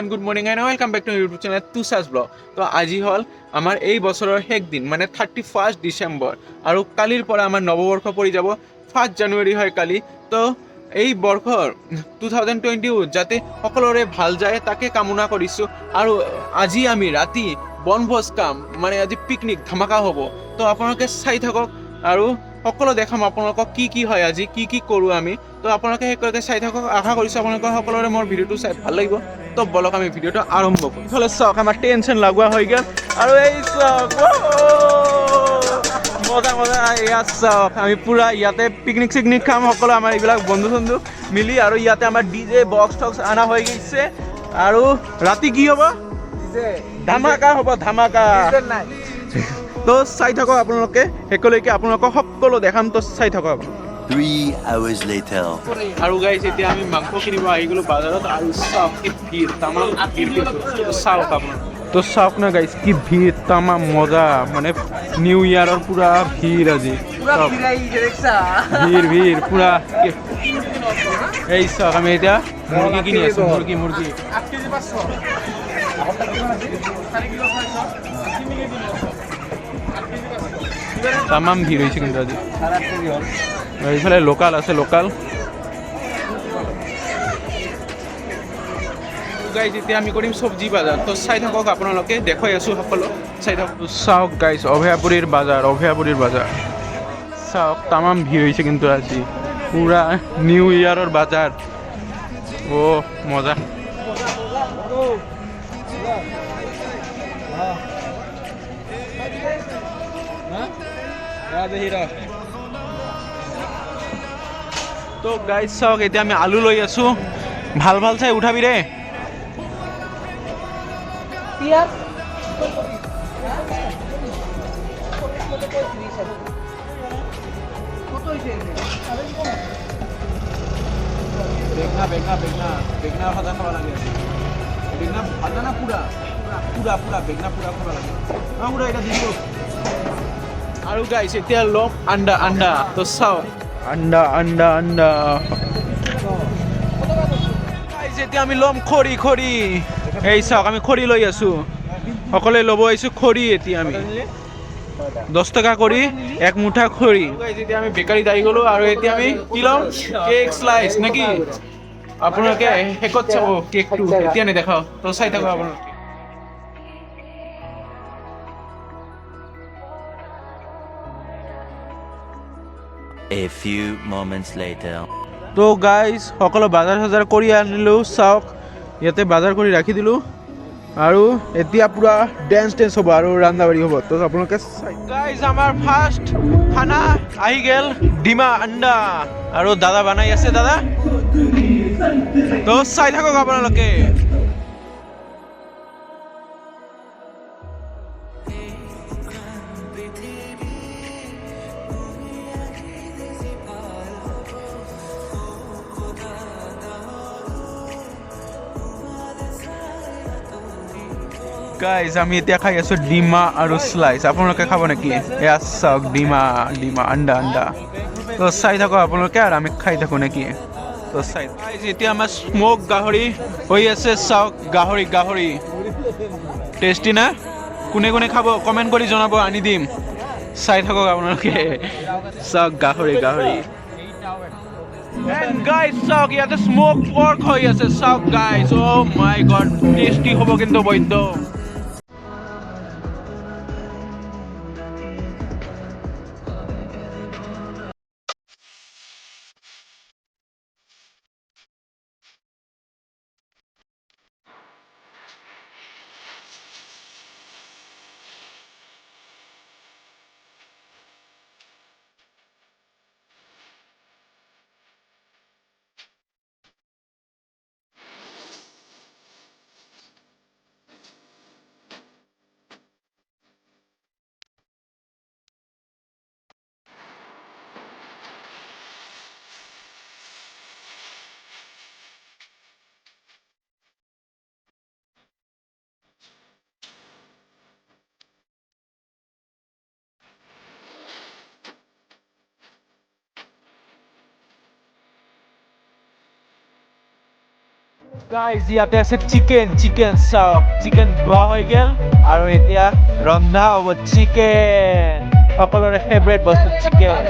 Everyone good morning and welcome back to YouTube channel Tushar blog. তো আজি হ'ল আমাৰ এই বছৰৰ শেষ দিন মানে 31 ডিচেম্বৰ আৰু কালিৰ পৰা আমাৰ নৱবৰ্ষ পৰি যাব। 1 জানুৱাৰী হয় কালি। তো এই বৰ্ষৰ 2020 যাতে সকলোৰে ভাল যায় তাকে কামনা কৰিছোঁ। আৰু আজি আমি ৰাতি বনভোজ কাম মানে আজি পিকনিক ধামাকা হ'ব। তো আপোনালোকে চাই থাকক আৰু সকলো দেখাম আপোনালোকক কি হয় আজি কি কৰোঁ আমি। তো আপোনালোকে শেষলৈকে চাই থাকক। আশা কৰিছোঁ আপোনালোকৰ সকলোৰে মোৰ ভিডিঅ'টো চাই ভাল লাগিব। তো বলক আমি ভিডিঅ'টো আৰম্ভ কৰোঁ। ইফালে চাওক আমাৰ টেনশ্যন লগোৱা হৈ গ'ল আৰু এই চাওক মজা ইয়াত চাওক আমি পূৰা ইয়াতে পিকনিক চিকনিক খাম সকলো আমাৰ এইবিলাক বন্ধু চন্ধু মিলি। আৰু ইয়াতে আমাৰ DJ বক্স টক্স অনা হৈ গৈছে আৰু ৰাতি কি হ'ব ধামাকা হ'ব ধামাকা। তো চাই থাকক আপোনালোকে শেষলৈকে আপোনালোকক সকলো দেখাম। তো চাই থাকক। 3 hours later. আৰু গাইজ এতিয়া আমি মাংস কিনিব আহি গ'লো বাজাৰত আৰু চাওক কি ভিৰ তামাম ভিৰ চাওক আপোনাৰ। তো চাওক না গাইজ কি ভিৰ তামাম মজা মানে নিউ ইয়াৰৰ পুৰা ভিৰ আজি ভিৰ পুৰা। এই চাওক আমি এতিয়া মুৰ্গী কিনি আছো মুৰ্গী তামাম ভিৰ হৈছে কিন্তু আজি। এইফালে লোকাল আছে লোকাল গাইজ। এতিয়া আমি কৰিম চব্জি বজাৰ। তো চাই থাকক আপোনালোকে দেখুৱাই আছোঁ সকলো চাই থাকক। চাওক গাইজ অভয়াপুৰীৰ বাজাৰ চাওক তামাম ভিৰ হৈছে কিন্তু আজি পুৰা নিউ ইয়াৰৰ বাজাৰ। মজা তো গাইজ চাওক এতিয়া আমি আলু লৈ আছোঁ। ভাল চাই উঠাবি ৰে। বেগনা ভাজা খাব লাগে। বেগনা ভাজা না পুৰা বেগনা পুৰা খাব লাগে। পুৰা এটা দিব। আৰু গাইছ এতিয়া ল'ম আণ্ডা। তো চাওক আণ্ডা গাইছ এতিয়া আমি ল'ম খৰি। এই চাওক আমি খৰি লৈ আছোঁ। সকলোৱে ল'ব আহিছোঁ খৰি। এতিয়া আমি 10 টকা কৰি এক মুঠা খৰি। এতিয়া আমি বেকাৰীত আহি গ'লোঁ আৰু এতিয়া আমি কি ল'ম কেক স্লাইচ নেকি। আপোনালোকে শেষত চাব কেকটো এতিয়া নেদেখাওঁ। তো চাই থাকক আপোনালোকে। A few moments later. তো গাইজ সকলো বাজাৰ কৰি আনিলোঁ। চাওক ইয়াতে বাজাৰ কৰি ৰাখি দিলোঁ আৰু এতিয়া পুৰা ডেন্স হ'ব আৰু ৰান্ধা বাঢ়ি হ'ব। তো আপোনালোকে গাইজ আমাৰ ফাৰ্ষ্ট খানা আহি গ'ল ডিমা আণ্ডা আৰু দাদা বনাই আছে দাদা। তো চাই থাকক আপোনালোকে। গাইজ আমি এতিয়া খাই আছোঁ ডিমা আৰু স্লাইচ। আপোনালোকে খাব নেকি? এয়া চাওক ডিমা আণ্ডা। তো চাই থাকক আপোনালোকে আৰু আমি খাই থাকোঁ নেকি। তো চাই গাইজ এতিয়া আমাৰ স্ম'ক গাহৰি হৈ আছে। চাওক গাহৰি টেষ্টি না? কোনে খাব কমেণ্ট কৰি জনাব আনি দিম। চাই থাকক আপোনালোকে। চাওক গাহৰি গাইজ চাওক ইয়াতে স্ম'ক পৰ্ক হৈ আছে। চাওক গাইজ মাই গড টেষ্টি হ'ব কিন্তু বৈদ্য। গাইজ ইয়াতে আছে চিকেন চাওক চিকেন ধোৱা হৈ গ'ল আৰু এতিয়া ৰন্ধা হ'ব চিকেন সকলোৰে ফেভৰেট বস্তু চিকেন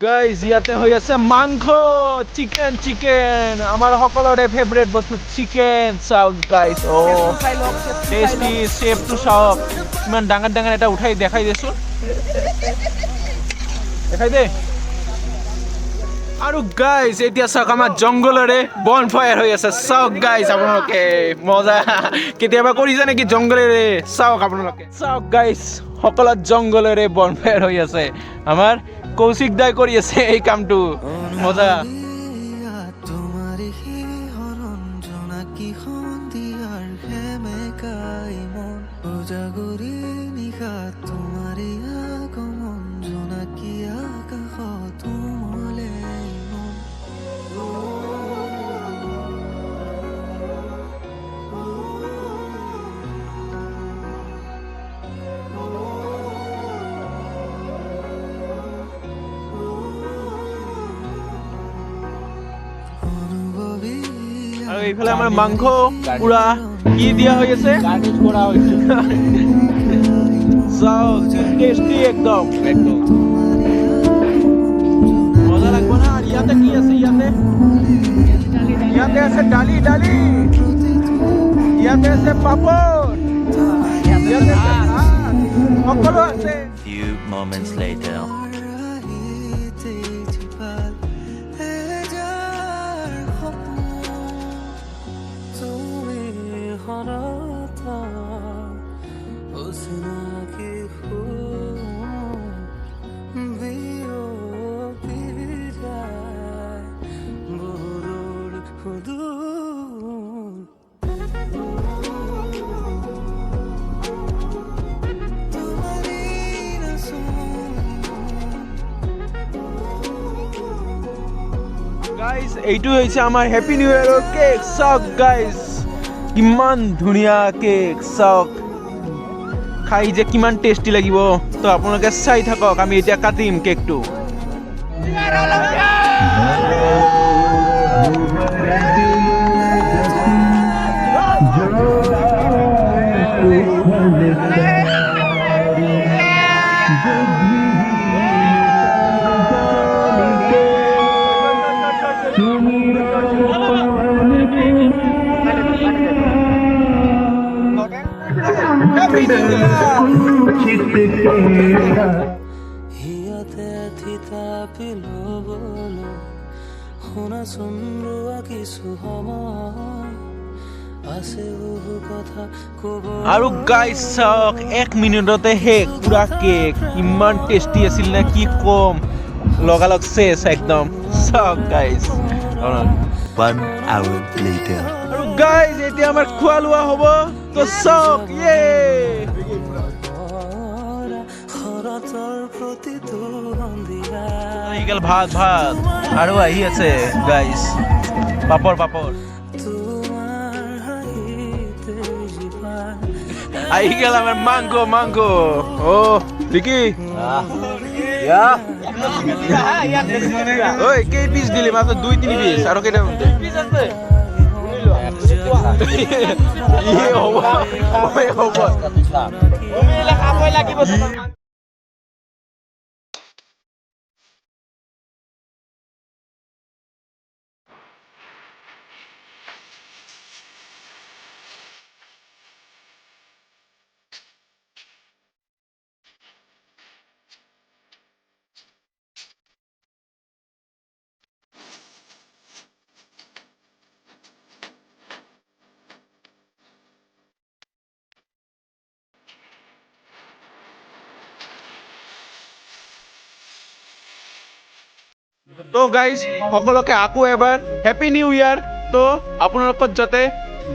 গাইজ ইয়াতে হৈ আছে মাংস চিকেন আমাৰ সকলোৰে ফেভৰেট বস্তু চিকেন চাওক গাইজ টেষ্টি চেপটো চাওক ইমান ডাঙৰ এটা উঠাই দেখাই দেচোন দেখাই দে আৰু গাইজ এতিয়া চাওক আমাৰ জংগলৰে বন ফায়াৰ হৈ আছে চাওক গাইজ আপোনালোকে মজা কেতিয়াবা কৰিছে নেকি জংগলেৰে চাওক আপোনালোকে চাওক গাইজ সকলো জংগলেৰে বন ফায়াৰ হৈ আছে আমাৰ কৌশিক দাই কৰি আছে এই কামটো মজা আৰু এইফালে আমাৰ মাংস পুৰা কি দিয়া হৈ আছে গাৰ্নিশ কৰা হৈছে চাওক টেষ্টি একদম মজা লাগিব না আৰু ইয়াতে কি আছে ইয়াতে আছে দালি ইয়াতে আছে পাপৰ ইয়াতে আছে ভাত সকলো আছে Few moments later. গাইজ এইটো হৈছে আমাৰ হেপী নিউ ইয়াৰৰ কেক চাওক গাইজ কিমান ধুনীয়া কেক চাওক খাই যে কিমান টেষ্টি লাগিব তো আপোনালোকে চাই থাকক আমি এতিয়া কাটিম কেকটো হিয়াতে থিতা পিলো বলো শুনাচোন ৰোৱা কিছু সময় আছে বহু কথা ক'ব আৰু গাইজ চাওক 1 মিনিটতে শেষ পুৰা কেক ইমান টেষ্টি আছিল না কি কম লগালগ চেচ একদম চাওক গাইজ 1 hour later. আৰু গাইজ এতিয়া আমাৰ খোৱা লোৱা হ'ব তো চাওক ইয়ে শৰতৰ প্ৰতিটো সন্ধিয়া আহি গেল ভাত আৰু আহি আছে গাইজ পাপৰ তোমাৰ হাঁহিতে জিভাৰ আহি গেল আমাৰ মাংস ও দেখি ঐ কেই পিচ দিলি মাত্ৰ 2-3 পিচ আৰু কেইটা হ'ব তো গাইজ সকলোকে আকৌ এবাৰ হেপী নিউ ইয়াৰ তো আপোনালোকৰ যাতে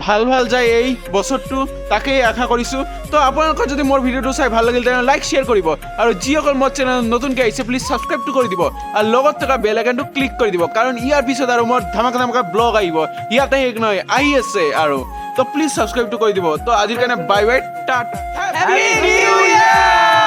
ভাল যায় এই বছৰটো তাকেই আশা কৰিছোঁ তো আপোনালোকৰ যদি মোৰ ভিডিঅ'টো চাই ভাল লাগিল তেনেহ'লে লাইক শ্বেয়াৰ কৰিব আৰু যিসকল মোৰ চেনেল নতুনকৈ আহিছে প্লিজ ছাবস্ক্ৰাইবটো কৰি দিব আৰু লগত থকা বেল আইকনটো ক্লিক কৰি দিব কাৰণ ইয়াৰ পিছত আৰু মোৰ ধামাকা ব্লগ আহিব ইয়াতে শেষ নহয় আহি আছে আৰু তো প্লিজ ছাবস্ক্ৰাইবটো কৰি দিব তো আজিৰ কাৰণে বাই টাটা হেপী নিউ ইয়াৰ